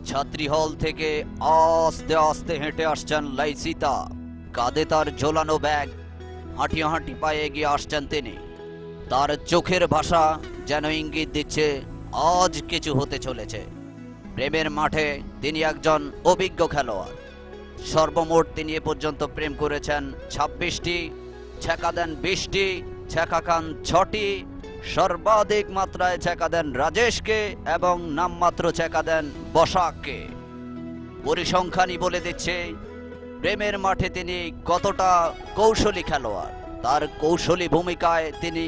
ছাত্রী হল থেকে আস্তে আস্তে হেঁটে আসছেন লাইসিতা। কাঁধে তার ঝোলানো ব্যাগ, হাঁটি হাঁটি পায়ে এগিয়ে আসছেন তিনি। তার চোখের ভাষা যেন ইঙ্গিত দিচ্ছে আজ কিছু হতে চলেছে। প্রেমের মাঠে তিনি একজন অভিজ্ঞ খেলোয়াড়। সর্বমোট তিনি এ পর্যন্ত প্রেম করেছেন ২৬টি, ছ্যাঁকা দেন ২০টি, ছ্যাঁকা খান ৬টি, সর্বাধিক মাত্রায় ছ্যাঁকা দেন রাজেশকে এবং নামমাত্র ছ্যাঁকা দেন বসাককে। পরিসংখ্যানই বলে দিচ্ছে প্রেমের মাঠে তিনি কতটা কৌশলী খেলোয়াড়। তার কৌশলী ভূমিকায় তিনি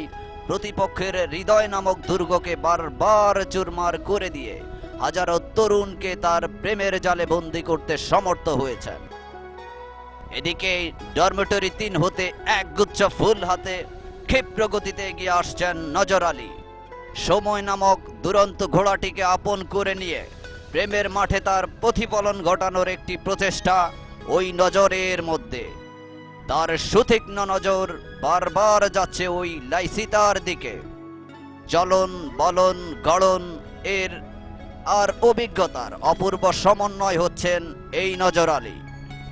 প্রতিপক্ষের হৃদয় নামক দুর্গকে বারবার চুরমার করে দিয়ে হাজারো তরুণকে তার প্রেমের জালে বন্দী করতে সমর্থ হয়েছেন। এদিকে ডরমিটরি ৩ হতে একগুচ্ছ ফুল হাতে ক্ষিপ্র গতিতে এগিয়ে আসছেন নজর আলী। সময় নামক দুরন্ত ঘোড়াটিকে আপন করে নিয়ে প্রেমের মাঠে তার প্রতিফলন ঘটানোর একটি প্রচেষ্টা ওই নজরের মধ্যে। তার সুতীক্ষ্ণ নজর বারবার যাচ্ছে ওই লাইসিতার দিকে। চলন বলন গড়ন এর আর অভিজ্ঞতার অপূর্ব সমন্বয় হচ্ছেন এই নজর আলী।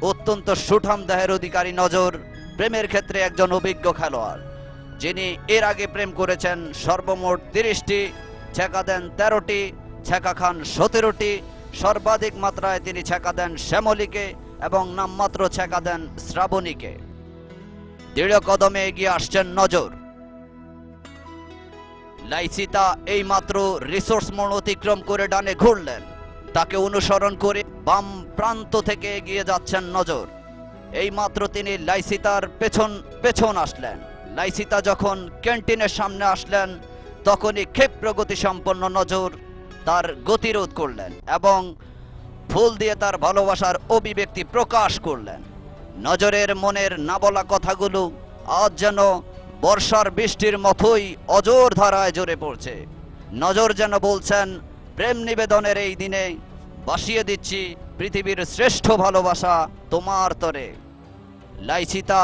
অত্যন্ত সুঠাম দেহের অধিকারী নজর প্রেমের ক্ষেত্রে একজন অভিজ্ঞ খেলোয়াড়, যিনি এর আগে প্রেম করেছেন সর্বমোট ৩০টি, ছ্যাঁকা দেন ১৩টি, ছ্যাঁকা খান ১৭টি, সর্বাধিক মাত্রায় তিনি ছ্যাঁকা দেন শ্যামলীকে এবং নামমাত্র ছ্যাঁকা দেন শ্রাবণীকে। দৃঢ় কদমে এগিয়ে আসছেন নজর। লাইসিতা এই মাত্র রিসোর্স মোড় অতিক্রম করে ডানে ঘুরলেন। তাকে অনুসরণ করে বাম প্রান্ত থেকে এগিয়ে যাচ্ছেন নজর। এই মাত্র তিনি লাইসিতার পেছন পেছন আসলেন। লাইসিতা যখন ক্যান্টিনের সামনে আসলেন তখনই ক্ষিপ্র গতি সম্পন্ন নজর তার গতিরোধ করলেন এবং ফুল দিয়ে তার ভালোবাসার অভিব্যক্তি প্রকাশ করলেন। নজরের মনের না বলা কথাগুলো আজ যেন বর্ষার বৃষ্টির মতোই অজর ধারায় ঝরে পড়ছে। নজর যেন বলছেন, প্রেম নিবেদনের এই দিনে বাসিয়ে দিচ্ছি পৃথিবীর শ্রেষ্ঠ ভালোবাসা তোমার তরে। লাইসিতা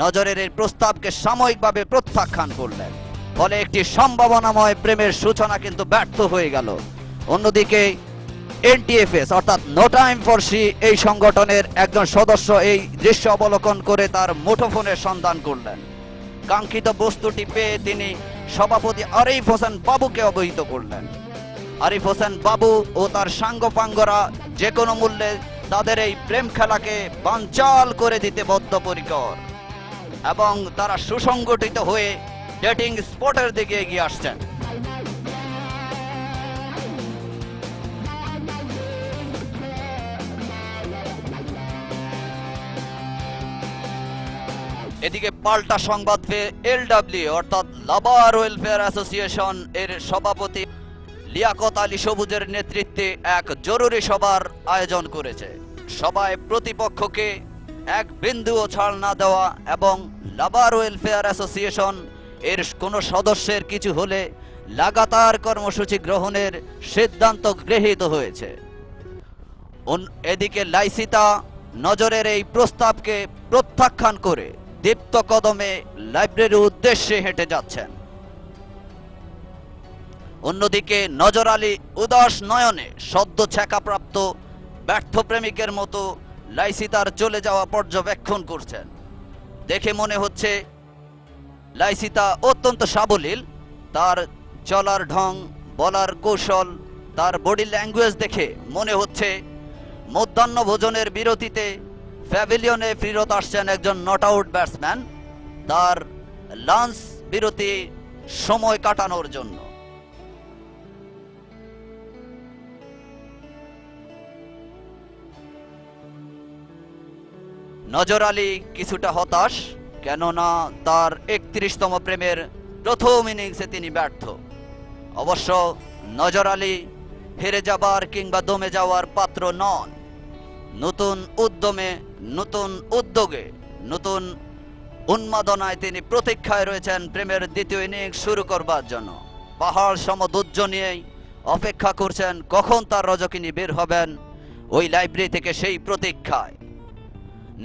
নজরের এই প্রস্তাবকে সাময়িকভাবে প্রত্যাখ্যান করলেন, ফলে একটি সম্ভাবনাময় প্রেমের সূচনা কিন্তু ব্যর্থ হয়ে গেল। অন্যদিকে এনটিএফএস অর্থাৎ নো টাইম ফর সি এই সংগঠনের একজন সদস্য এই দৃশ্য অবলোকন করে তার মুঠোফোনের সন্ধান করলেন। কাঙ্ক্ষিত বস্তুটি পেয়ে তিনি সভাপতি আরিফ হোসেন বাবুকে অবহিত করলেন। আরিফ হোসেন বাবু ও তার সাঙ্গপাঙ্গরা যে কোনো মূল্যে তাদের এই প্রেম খেলাকে বানচাল করে দিতে বদ্ধপরিকর এবং তারা সুসংগঠিত হয়ে ডেটিং স্পটের দিকে এগিয়ে আসছেন। এদিকে পাল্টা সংবাদ পেয়ে এলডব্লিউ অর্থাৎ লাভার ওয়েলফেয়ার অ্যাসোসিয়েশন এর সভাপতি লিয়াকত আলী সবুজের নেতৃত্বে এক জরুরি সভার আয়োজন করেছে। সভায় প্রতিপক্ষকে এক বিন্দুও ছাড় না দেওয়া এবং লাভার ওয়েলফেয়ার অ্যাসোসিয়েশন এর কোনো সদস্যের কিছু হলে লাগাতার কর্মসূচি গ্রহণের সিদ্ধান্ত গৃহীত হয়েছে। এদিকে লাইসিতা নজরের এই প্রস্তাবকে প্রত্যাখ্যান করে দীপ্ত কদমে লাইব্রেরির উদ্দেশ্যে হেঁটে যাচ্ছেন। অন্যদিকে নজর আলী উদাস নয়নে সদ্য ছ্যাঁকাপ্রাপ্ত ব্যর্থ প্রেমিকের মতো লাইসিতার চলে যাওয়া পর্যবেক্ষণ করছেন। দেখে মনে হচ্ছে লাইসিতা অত্যন্ত সাবলীল। তার চলার ঢং, বলার কৌশল, তার বডি ল্যাঙ্গুয়েজ দেখে মনে হচ্ছে মধ্যাহ্ন ভোজনের বিরতিতে প্যাভিলিয়নে ফেরত আসছেন একজন নট আউট ব্যাটসম্যান তার লাঞ্চ বিরতি সময় কাটানোর জন্য। নজর আলী কিছুটা হতাশ, কেননা তার ৩১তম প্রেমের প্রথম ইনিংসে তিনি ব্যর্থ। অবশ্য নজর আলী হেরে যাবার কিংবা দমে যাওয়ার পাত্র নন। নতুন উদ্যমে, নতুন উদ্যোগে, নতুন উন্মাদনায় তিনি প্রতীক্ষায় রয়েছেন প্রেমের দ্বিতীয় ইনিংস শুরু করবার জন্য। পাহাড় সম ধৈর্য নিয়েই অপেক্ষা করছেন কখন তার রজকিনী বের হবেন ওই লাইব্রেরি থেকে, সেই প্রতীক্ষায়।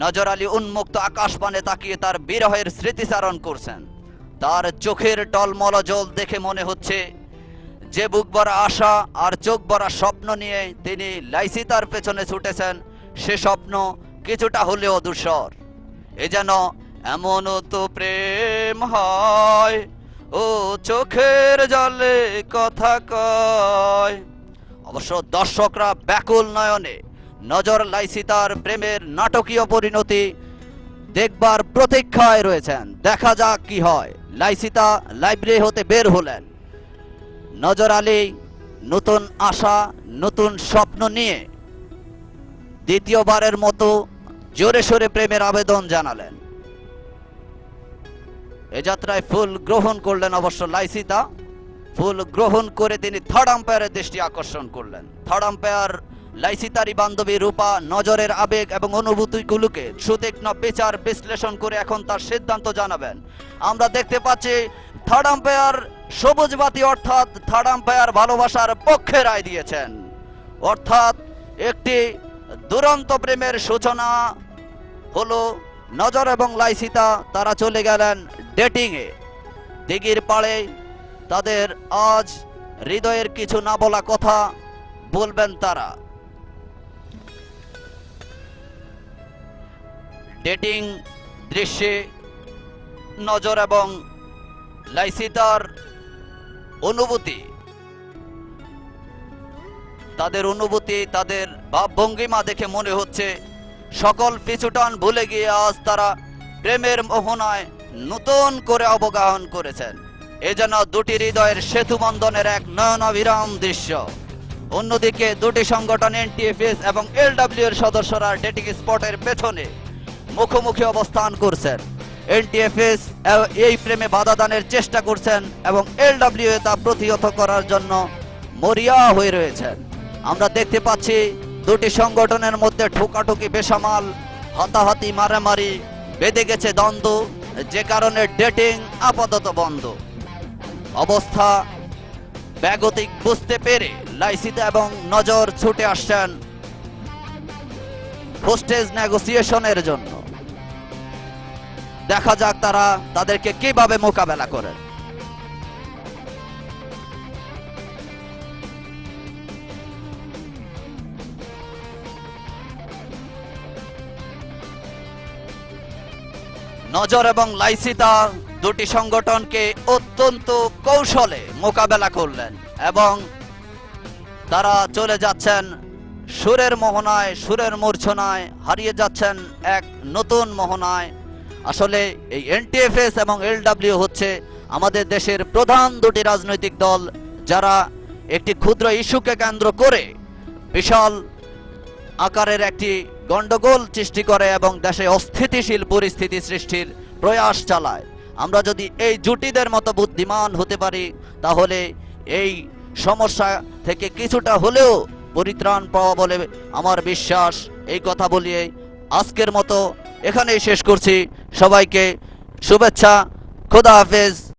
নজর আলী উন্মুক্ত আকাশপানে তাকিয়ে তার বিরহের স্মৃতিচারণ করছেন। তার চোখের টলমল জল দেখে মনে হচ্ছে যে বুক ভরা আশা আর চোখ ভরা স্বপ্ন নিয়ে তিনি লাইসিতার পেছনে ছুটেছেন, সে স্বপ্ন কিছুটা হলেও ধূসর। এ যেন এমনও তো প্রেম হয়, ও চোখের জলে কথা কয়। অবশ্য দর্শকরা ব্যাকুল নয়নে নজর লাইসিতার প্রেমের নাটকীয় পরিণতি দেখবার প্রতীক্ষায় রয়েছেন। দেখা যাক কি হয়। লাইসিতা লাইব্রেরি হতে বের হলেন। নজর আলী নতুন আশা, নতুন স্বপ্ন নিয়ে দ্বিতীয়বারের মতো জোরে সোরে প্রেমের আবেদন জানালেন। এ যাত্রায় ফুল গ্রহণ করলেন অবশ্য লাইসিতা। ফুল গ্রহণ করে তিনি থার্ড আম্পায়ারের দৃষ্টি আকর্ষণ করলেন। থার্ড আম্পায়ার লাইসিতারি বান্ধবী রূপা নজরের আবেগ এবং অনুভূতিগুলোকে সুতীক্ষ্ণ বিচার বিশ্লেষণ করে এখন তার সিদ্ধান্ত জানাবেন। আমরা দেখতে পাচ্ছি থার্ড আম্পায়ার সবুজ বাতি, অর্থাৎ থার্ড আম্পায়ার ভালোবাসার পক্ষে রায় দিয়েছেন। অর্থাৎ একটি দুরন্ত প্রেমের সূচনা হলো। নজর এবং লাইসিতা তারা চলে গেলেন ডেটিংয়ে। দিঘির পাড়ে তাদের আজ হৃদয়ের কিছু না বলা কথা বলবেন তারা। ডেটিং দৃশ্যে নজর এবং লাইসিতার অনুভূতি, তাদের অনুভূতি, তাদের ভাবভঙ্গিমা দেখে মনে হচ্ছে সকল পিছুটান ভুলে গিয়ে আজ তারা প্রেমের মোহনায় নতুন করে অবগাহন করেছেন। এ যেন দুটি হৃদয়ের সেতু বন্ধনের এক নয়নাভিরাম দৃশ্য। অন্যদিকে দুটি সংগঠন এনটিএফএস এবং এলডব্লিউ এর সদস্যরা ডেটিং স্পটের পেছনে মুখোমুখি অবস্থান করছেন। এনটিএফএস এই প্রেমে বাধা দানের চেষ্টা করছেন এবং এলডব্লিউ তা প্রতিহত করার জন্য মরিয়া হয়ে রয়েছেন। আমরা দেখতে পাচ্ছি দুটি সংগঠনের মধ্যে ঠোকাঠুকি, বেসামাল, হাতাহাতি, মারামারি বেঁধে গেছে দ্বন্দ্ব, যে কারণে ডেটিং আপাতত বন্ধ। অবস্থা ব্যাগতিক বুঝতে পেরে লাইসিতা এবং নজর ছুটে আসছেন হোস্টেজ নেগোসিয়েশনের জন্য। দেখা যাক তারা তাদেরকে কিভাবে মোকাবেলা করেন। নজর এবং লাইসিতা দুটি সংগঠনকে অত্যন্ত কৌশলে মোকাবেলা করলেন এবং তারা চলে যাচ্ছেন সুরের মোহনায়, সুরের মূর্ছনায় হারিয়ে যাচ্ছেন এক নতুন মোহনায়। আসলে এই এনটিএফএস এবং এলডব্লিউ হচ্ছে আমাদের দেশের প্রধান দুটি রাজনৈতিক দল, যারা একটি ক্ষুদ্র ইস্যুকে কেন্দ্র করে বিশাল আকারের একটি গন্ডগোল সৃষ্টি করে এবং দেশে অস্থিতিশীল পরিস্থিতি সৃষ্টির প্রয়াস চালায়। আমরা যদি এই জুটিদের মতো বুদ্ধিমান হতে পারি, তাহলে এই সমস্যা থেকে কিছুটা হলেও পরিত্রাণ পাওয়া বলে আমার বিশ্বাস। এই কথা বলিয়ে আজকের মতো এখানেই শেষ করছি। সবাইকে শুভেচ্ছা, খোদা হাফেজ।